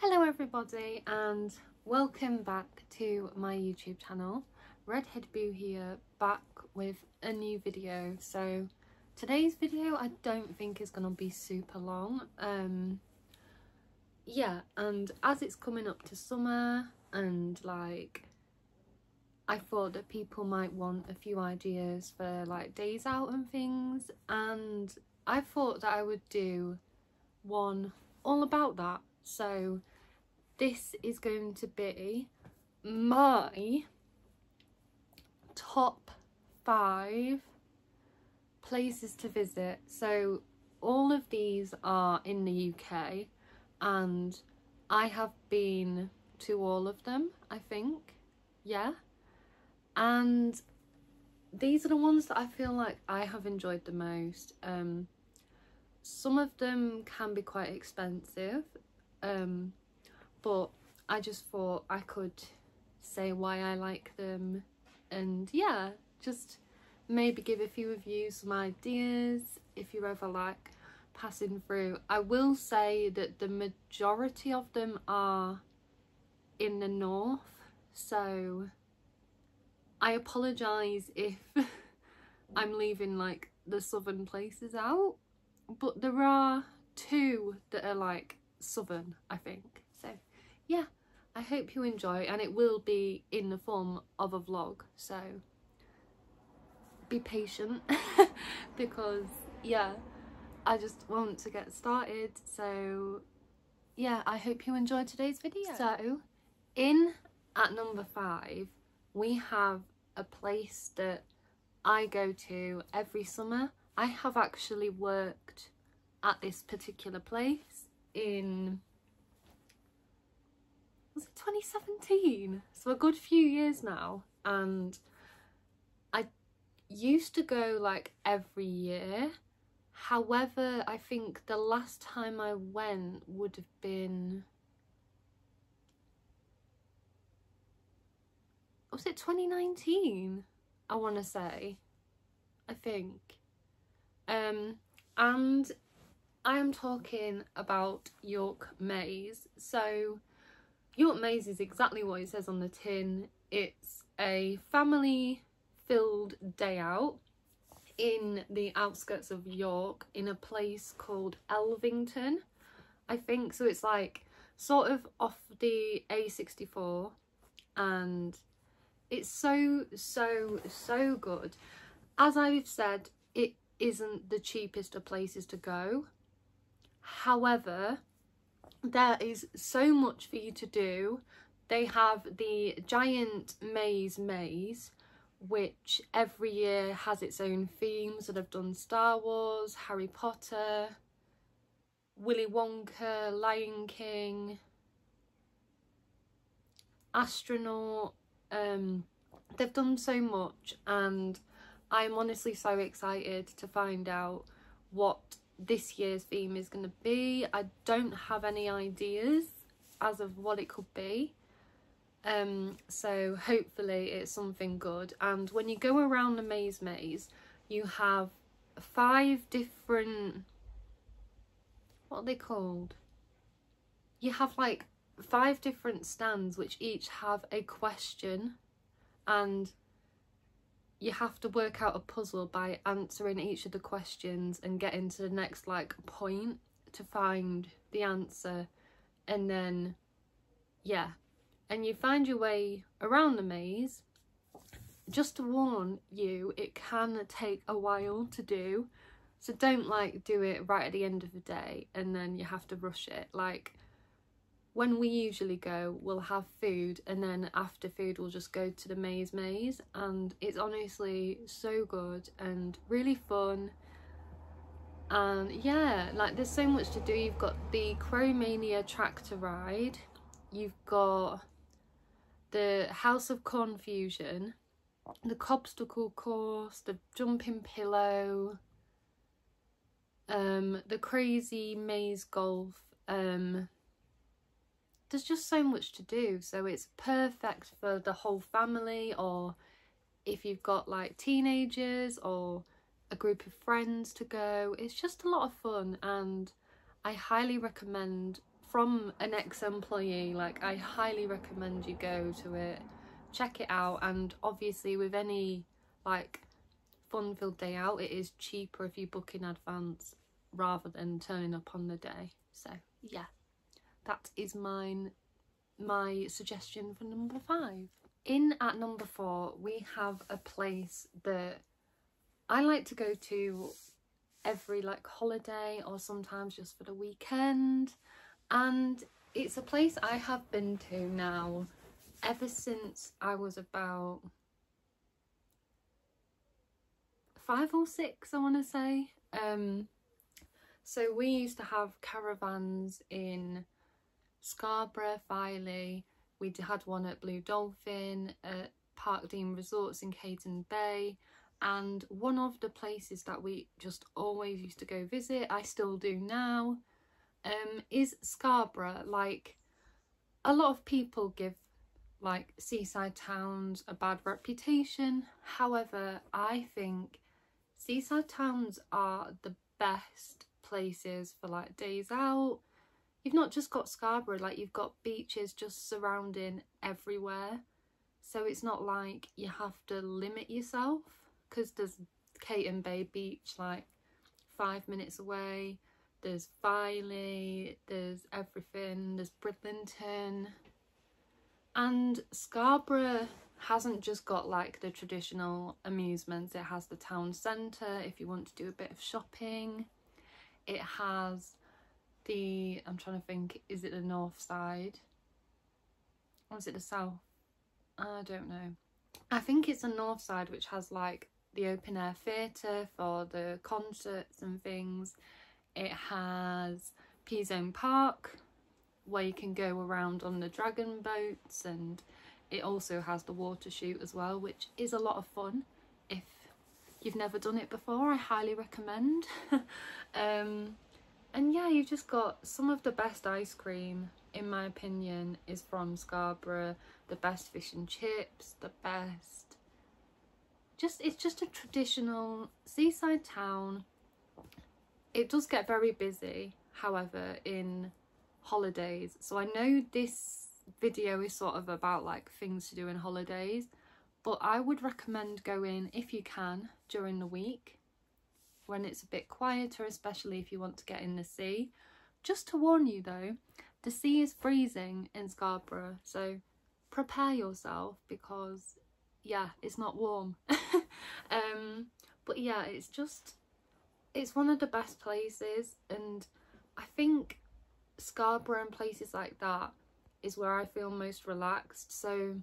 Hello everybody and welcome back to my YouTube channel. Redhead Boo here, back with a new video. So today's video I don't think is going to be super long. Yeah, and as it's coming up to summer and like I thought that people might want a few ideas for like days out and things, and I thought that I would do one all about that. So this is going to be my top 5 places to visit. So all of these are in the UK and I have been to all of them, I think. Yeah. And these are the ones that I feel like I have enjoyed the most. Some of them can be quite expensive, but I just thought I could say why I like them, and yeah, just maybe give a few of you some ideas if you're ever like passing through. I will say that the majority of them are in the north, so I apologise if I'm leaving like the southern places out, but there are 2 that are like southern, I think. So yeah, I hope you enjoy, and it will be in the form of a vlog, so be patient because yeah, I just want to get started. So yeah, I hope you enjoyed today's video. So in at number 5 we have a place that I go to every summer. I have actually worked at this particular place in, was it 2017? So a good few years now, and I used to go like every year. However, I think the last time I went would have been, was it 2019? I want to say, I think. And I am talking about York Maze. So York Maze is exactly what it says on the tin. It's a family filled day out in the outskirts of York in a place called Elvington, I think. So it's like sort of off the A64, and it's so good. As I've said, it isn't the cheapest of places to go. However, there is so much for you to do. They have the giant maze, which every year has its own themes. So they've done Star Wars, Harry Potter, Willy Wonka, Lion King, Astronaut. They've done so much, and I'm honestly so excited to find out what this year's theme is going to be. I don't have any ideas as of what it could be, so hopefully it's something good. And when you go around the maze, you have 5 different, what are they called? You have like 5 different stands which each have a question, and you have to work out a puzzle by answering each of the questions and getting to the next like point to find the answer. And then yeah, and you find your way around the maze. Just to warn you, it can take a while to do, so don't like do it right at the end of the day and then you have to rush it. Like when we usually go, we'll have food, and then after food we'll just go to the maze, and it's honestly so good and really fun. And yeah, like there's so much to do. You've got the Crowmania tractor ride, you've got the House of Confusion, the Cobstacle course, the Jumping Pillow, the Crazy Maze Golf. There's just so much to do, so it's perfect for the whole family, or if you've got like teenagers or a group of friends to go. It's just a lot of fun, and I highly recommend from an ex-employee. Like, I highly recommend you go to it, check it out. And obviously with any like fun-filled day out, it is cheaper if you book in advance rather than turning up on the day. So yeah, that is my suggestion for number 5. In at number 4, we have a place that I like to go to every like holiday, or sometimes just for the weekend, and it's a place I have been to now ever since I was about 5 or 6, I want to say. So we used to have caravans in Scarborough, Filey. We had one at Blue Dolphin, at Parkdean Resorts in Caden Bay, and one of the places that we just always used to go visit, I still do now, is Scarborough. Like, a lot of people give like seaside towns a bad reputation. However, I think seaside towns are the best places for like days out. You've not just got Scarborough, like you've got beaches just surrounding everywhere, so it's not like you have to limit yourself, because there's Caden Bay Beach like 5 minutes away, there's Filey, there's everything, there's Bridlington. And Scarborough hasn't just got like the traditional amusements, it has the town centre if you want to do a bit of shopping. It has the, I'm trying to think, is it the north side or is it the south? I don't know. I think it's the north side, which has like the open air theatre for the concerts and things. It has P-Zone Park, where you can go around on the dragon boats, and it also has the water shoot as well, which is a lot of fun. If you've never done it before, I highly recommend. And yeah, you've just got some of the best ice cream, in my opinion, is from Scarborough. The best fish and chips, the best. It's just a traditional seaside town. It does get very busy, however, in holidays. So I know this video is sort of about like things to do in holidays, but I would recommend going, if you can, during the week when it's a bit quieter, especially if you want to get in the sea. Just to warn you though, the sea is freezing in Scarborough, so prepare yourself, because yeah, it's not warm. But yeah, it's one of the best places, and I think Scarborough and places like that is where I feel most relaxed. So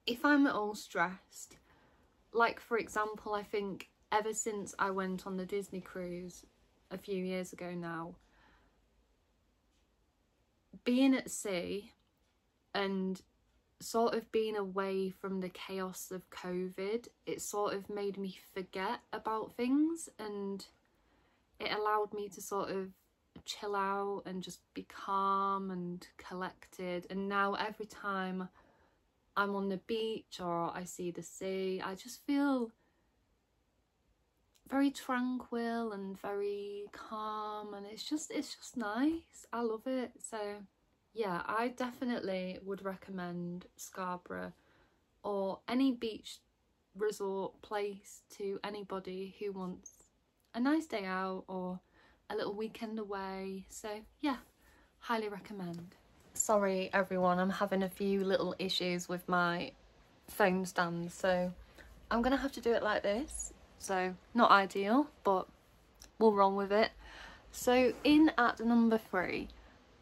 if I'm at all stressed, like for example, I think ever since I went on the Disney cruise a few years ago now, being at sea and sort of being away from the chaos of COVID, it sort of made me forget about things, and it allowed me to sort of chill out and just be calm and collected. And now every time I'm on the beach or I see the sea, I just feel very tranquil and very calm, and it's just nice. I love it. So yeah, I definitely would recommend Scarborough or any beach resort place to anybody who wants a nice day out or a little weekend away. So yeah, highly recommend. Sorry everyone, I'm having a few little issues with my phone stand, so I'm gonna have to do it like this. So not ideal, but we'll roll with it. So in at number 3,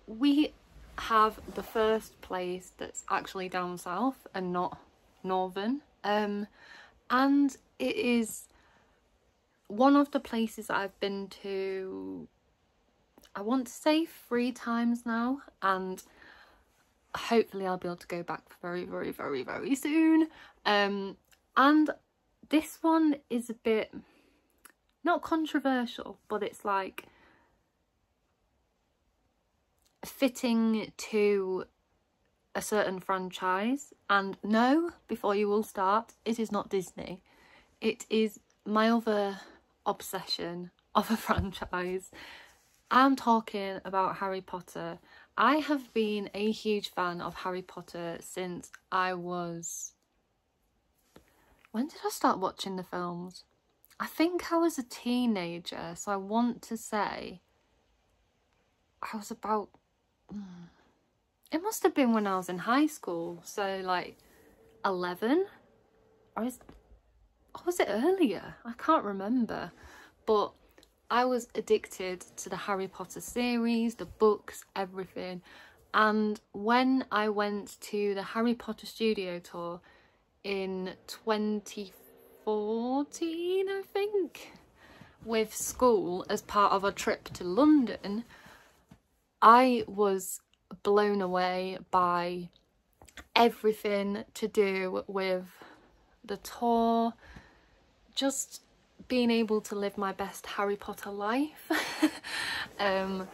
we have the first place that's actually down south and not northern, and it is one of the places that I've been to, I want to say 3 times now, and hopefully I'll be able to go back very, very, very, very soon. And this one is a bit, not controversial, but it's like fitting to a certain franchise. And no, before you all start, it is not Disney. It is my other obsession of a franchise. I'm talking about Harry Potter I have been a huge fan of Harry Potter since I was... When did I start watching the films? I think I was a teenager, so I want to say I was about... It must have been when I was in high school, so like 11? Or was it earlier? I can't remember. But I was addicted to the Harry Potter series, the books, everything. And when I went to the Harry Potter studio tour in 2014, I think, with school as part of a trip to London, I was blown away by everything to do with the tour, just being able to live my best Harry Potter life. And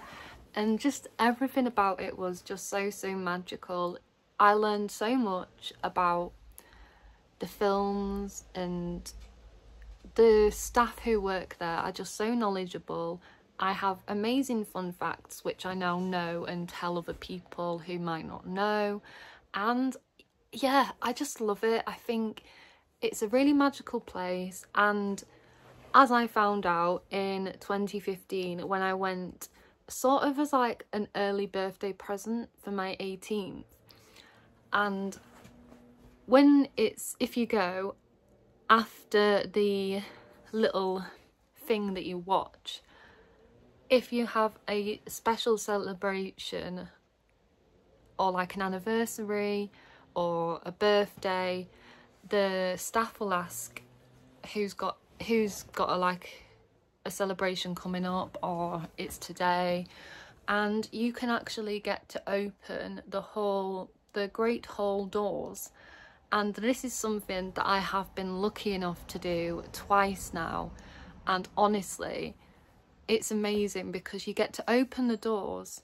just everything about it was just so magical. I learned so much about the films, and the staff who work there are just so knowledgeable. I have amazing fun facts which I now know and tell other people who might not know, and yeah, I just love it. I think it's a really magical place, and as I found out in 2015 when I went sort of as like an early birthday present for my 18th, and if you go after the little thing that you watch, if you have a special celebration or like an anniversary or a birthday, the staff will ask who's got a celebration coming up, or it's today, and you can actually get to open the Great Hall doors. And this is something that I have been lucky enough to do twice now, and honestly it's amazing because you get to open the doors,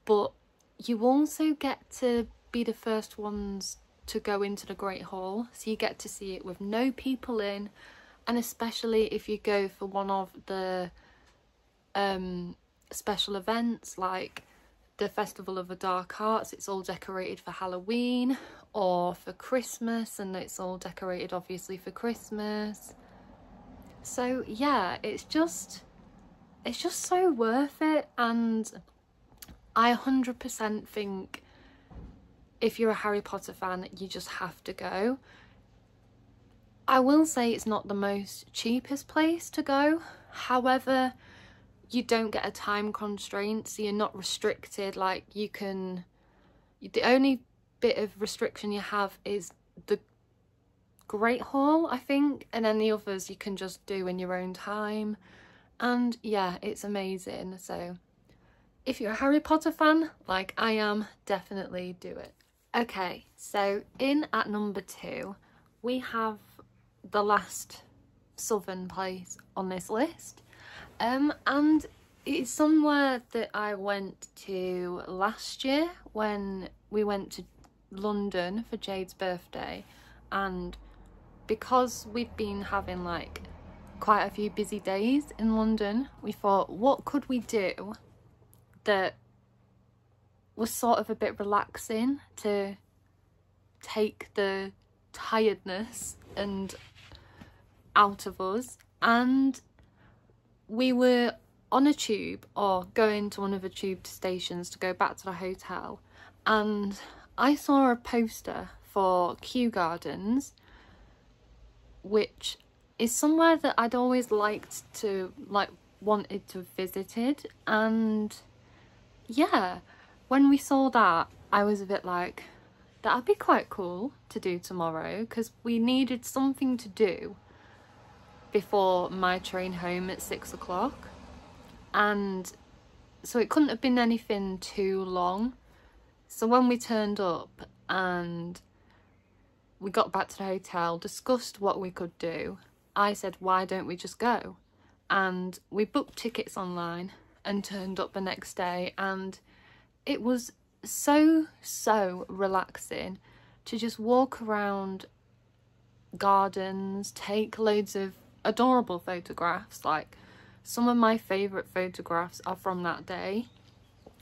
but you also get to be the first ones to go into the Great Hall, so you get to see it with no people in. And especially if you go for one of the special events like the Festival of the Dark Arts, it's all decorated for Halloween, or for Christmas and it's all decorated obviously for Christmas. So yeah, it's just so worth it, and I 100% think if you're a Harry Potter fan, you just have to go. I will say it's not the most cheapest place to go, however, you don't get a time constraint, so you're not restricted. Like, the only bit of restriction you have is the Great Hall, I think, and then the others you can just do in your own time. And yeah, it's amazing. So if you're a Harry Potter fan like I am, definitely do it. Okay, so in at number 2 we have the last southern place on this list, and it's somewhere that I went to last year when we went to London for Jade's birthday. And because we've been having like quite a few busy days in London, we thought, what could we do that was sort of a bit relaxing to take the tiredness and out of us. And we were on a tube, or going to one of the tube stations to go back to the hotel, and I saw a poster for Kew Gardens, which is somewhere that I'd always wanted to have visited. And yeah, when we saw that, I was a bit like, that'd be quite cool to do tomorrow, because we needed something to do before my train home at 6 o'clock. And so it couldn't have been anything too long. So when we turned up and we got back to the hotel, discussed what we could do, I said, why don't we just go? And we booked tickets online and turned up the next day, and it was so relaxing to just walk around gardens, take loads of adorable photographs. Like, some of my favourite photographs are from that day,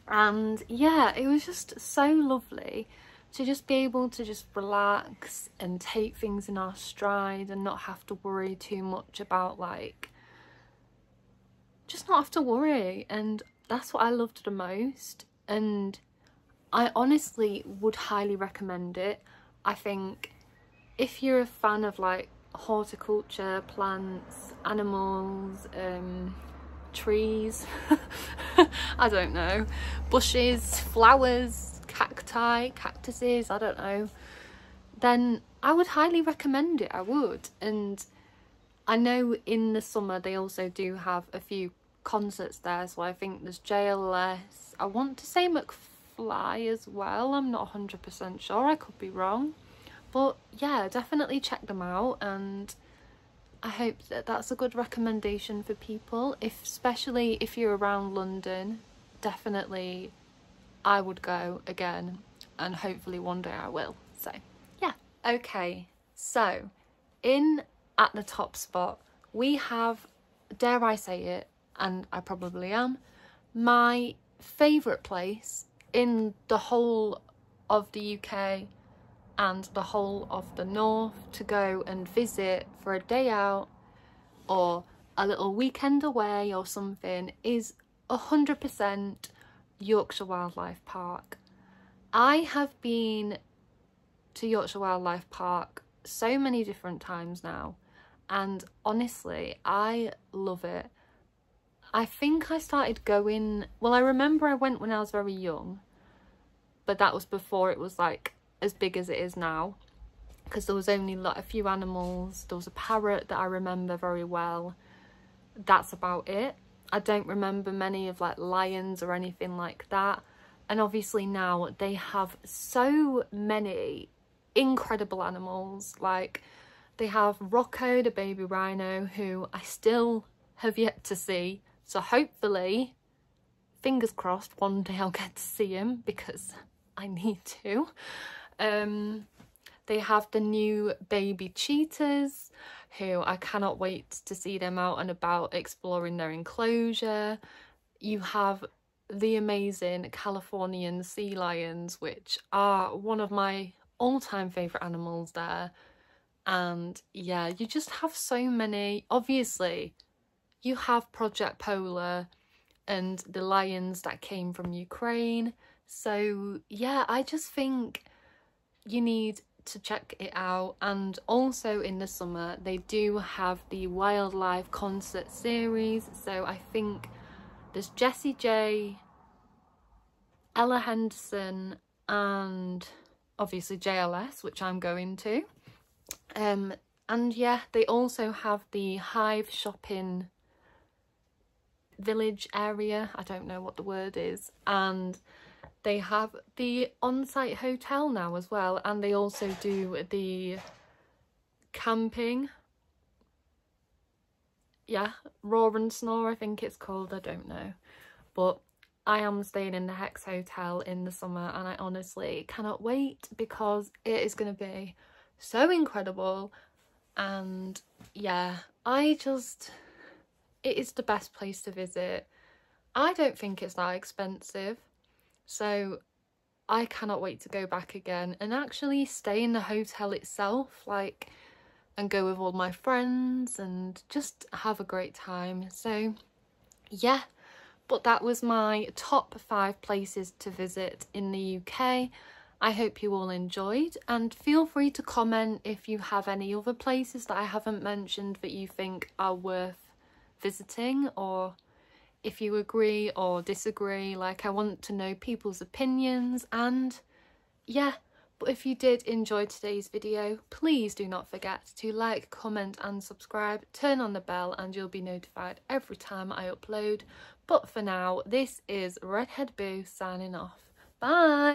And yeah, it was just so lovely to just be able to just relax and take things in our stride and not have to worry too much about, like, just not have to worry. And that's what I loved the most, and I honestly would highly recommend it. I think if you're a fan of like horticulture, plants, animals, trees, I don't know, bushes, flowers, cacti, cactuses, I don't know, then I would highly recommend it. I would. And I know in the summer they also do have a few concerts there, so I think there's JLS, I want to say McFly as well, I'm not 100% sure, I could be wrong, but yeah, definitely check them out. And I hope that that's a good recommendation for people, especially if you're around London. Definitely I would go again, and hopefully one day I will. So yeah. Okay, so in at the top spot we have, dare I say it, and I probably am, my favourite place in the whole of the UK and the whole of the north to go and visit for a day out or a little weekend away or something is 100% Yorkshire Wildlife Park. I have been to Yorkshire Wildlife Park so many different times now, and honestly I love it. I think I started going, well, I remember I went when I was very young, but that was before it was like as big as it is now, because there was only like a few animals. There was a parrot that I remember very well. That's about it. I don't remember many of like lions or anything like that. And obviously now they have so many incredible animals. Like they have Rocco, the baby rhino, who I still have yet to see. So hopefully, fingers crossed, one day I'll get to see him because I need to. They have the new baby cheetahs, who I cannot wait to see them out and about exploring their enclosure. You have the amazing Californian sea lions, which are one of my all-time favourite animals there. And yeah, you just have so many. Obviously, you have Project Polar and the lions that came from Ukraine. So yeah, I just think you need to check it out. And also in the summer they do have the wildlife concert series, so I think there's Jessie J, Ella Henderson, and obviously JLS, which I'm going to. And yeah, they also have the Hive shopping village area, I don't know what the word is, and they have the on-site hotel now as well, and they also do the camping. Yeah, Roar and Snore I think it's called, I don't know. But I am staying in the Hex Hotel in the summer, and I honestly cannot wait because it is going to be so incredible. And yeah, it is the best place to visit. I don't think it's that expensive. So I cannot wait to go back again and actually stay in the hotel itself, like, and go with all my friends and just have a great time. So yeah, but that was my top 5 places to visit in the UK. I hope you all enjoyed, and feel free to comment if you have any other places that I haven't mentioned that you think are worth visiting, or if you agree or disagree. Like, I want to know people's opinions. And yeah, but if you did enjoy today's video, please do not forget to like, comment and subscribe, turn on the bell, and you'll be notified every time I upload. But for now, this is Redhead Boo signing off. Bye!